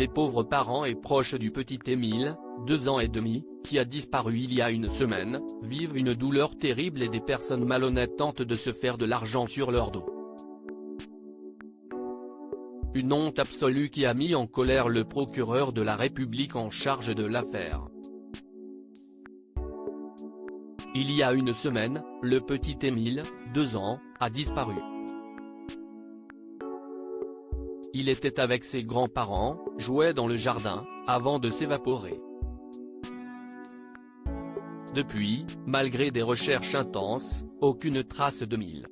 Les pauvres parents et proches du petit Émile, 2 ans et demi, qui a disparu il y a une semaine, vivent une douleur terrible et des personnes malhonnêtes tentent de se faire de l'argent sur leur dos. Une honte absolue qui a mis en colère le procureur de la République en charge de l'affaire. Il y a une semaine, le petit Émile, 2 ans, a disparu. Il était avec ses grands-parents, jouait dans le jardin, avant de s'évaporer. Depuis, malgré des recherches intenses, aucune trace d'Émile.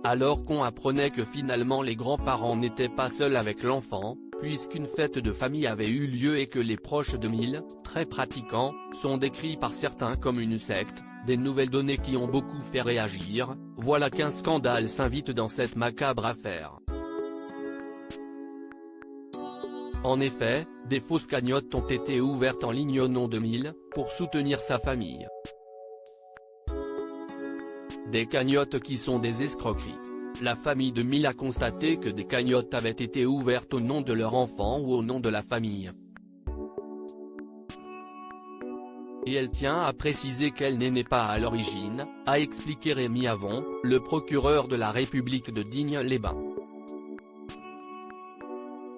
Alors qu'on apprenait que finalement les grands-parents n'étaient pas seuls avec l'enfant, puisqu'une fête de famille avait eu lieu et que les proches d'Émile, très pratiquants, sont décrits par certains comme une secte, des nouvelles données qui ont beaucoup fait réagir, voilà qu'un scandale s'invite dans cette macabre affaire. En effet, des fausses cagnottes ont été ouvertes en ligne au nom d'Émile, pour soutenir sa famille. Des cagnottes qui sont des escroqueries. La famille d'Émile a constaté que des cagnottes avaient été ouvertes au nom de leur enfant ou au nom de la famille. Et elle tient à préciser qu'elle n'est pas à l'origine, a expliqué Rémi Avon, le procureur de la République de Digne-les-Bains.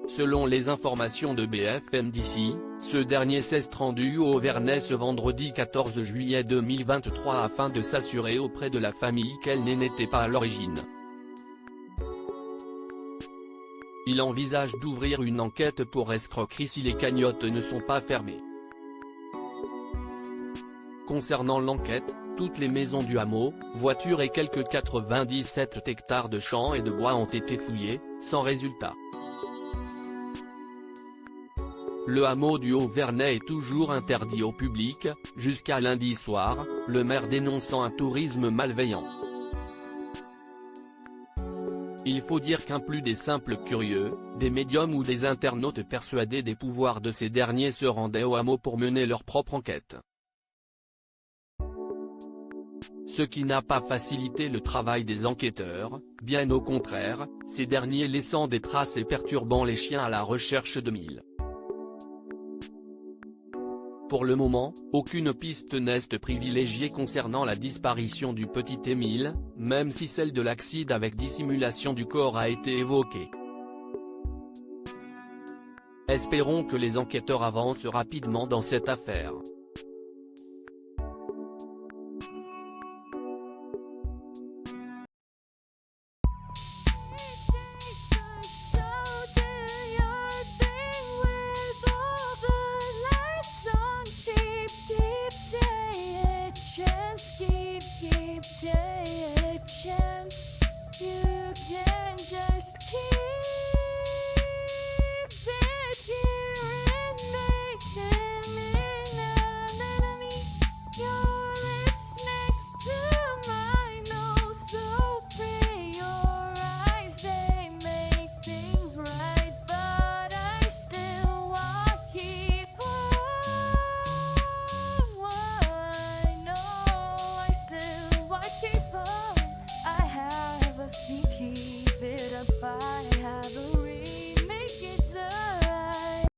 Selon les informations de BFM d'ici, ce dernier s'est rendu au Auvernais ce vendredi 14 juillet 2023 afin de s'assurer auprès de la famille qu'elle n'était pas à l'origine. Il envisage d'ouvrir une enquête pour escroquerie si les cagnottes ne sont pas fermées. Concernant l'enquête, toutes les maisons du hameau, voitures et quelques 97 hectares de champs et de bois ont été fouillés, sans résultat. Le hameau du Haut-Vernay est toujours interdit au public, jusqu'à lundi soir, le maire dénonçant un tourisme malveillant. Il faut dire qu'un plus des simples curieux, des médiums ou des internautes persuadés des pouvoirs de ces derniers se rendaient au hameau pour mener leur propre enquête. Ce qui n'a pas facilité le travail des enquêteurs, bien au contraire, ces derniers laissant des traces et perturbant les chiens à la recherche d'Émile. Pour le moment, aucune piste n'est privilégiée concernant la disparition du petit Émile, même si celle de l'accident avec dissimulation du corps a été évoquée. Espérons que les enquêteurs avancent rapidement dans cette affaire.